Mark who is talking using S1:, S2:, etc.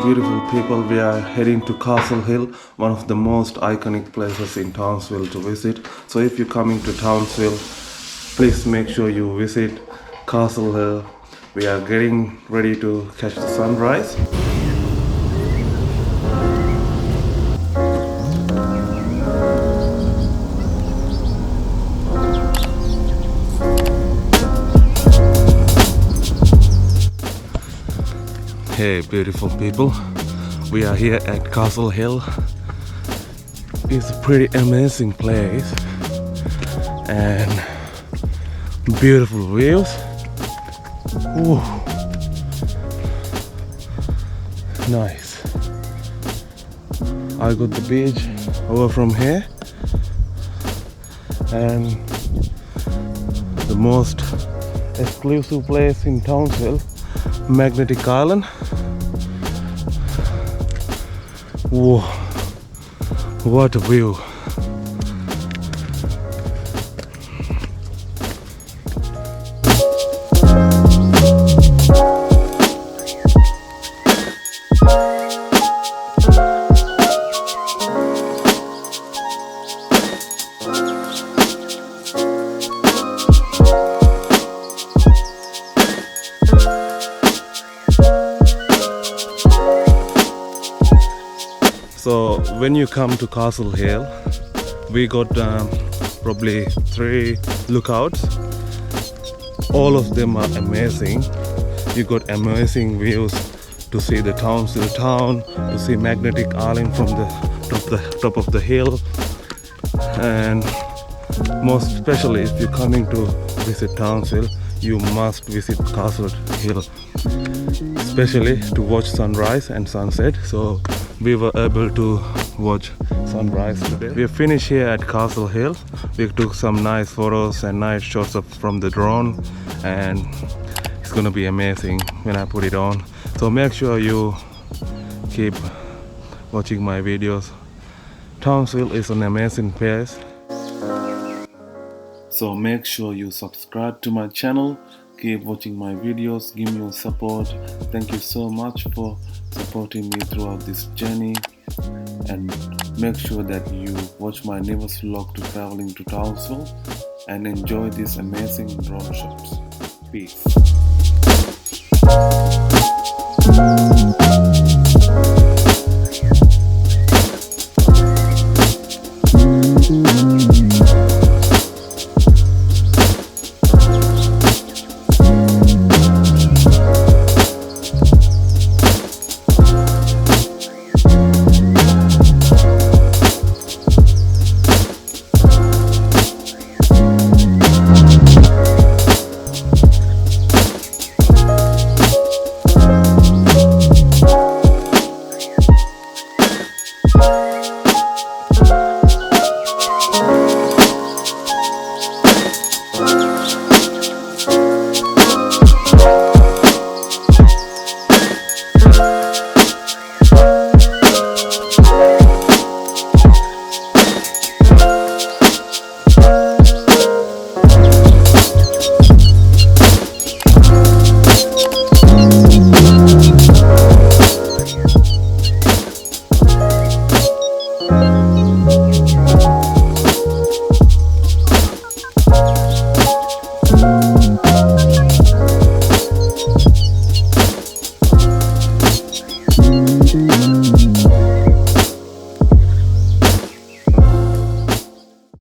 S1: beautiful people, we are heading to Castle Hill, one of the most iconic places in Townsville to visit. So if you're coming to Townsville, please make sure you visit Castle Hill. We are getting ready to catch the sunrise. Hey beautiful people, we are here at Castle Hill. It's a pretty amazing place and beautiful views. Ooh. Nice. I got the beach over from here and the most exclusive place in Townsville, Magnetic Island. Whoa, what a view. So when you come to Castle Hill, we got probably 3 lookouts. All of them are amazing. You got amazing views to see the Townsville town, to see Magnetic Island from the top of the hill, and most especially if you're coming to visit Townsville, you must visit Castle Hill, especially to watch sunrise and sunset. So we were able to watch sunrise today. We finished here at Castle Hill. We took some nice photos and nice shots from the drone, and it's gonna be amazing when I put it on. So make sure you keep watching my videos. Townsville is an amazing place. So make sure you subscribe to my channel. Keep watching my videos, give me your support. Thank you so much for supporting me throughout this journey, and make sure that you watch my newest vlog to traveling to Townsville and enjoy these amazing drone shots. Peace.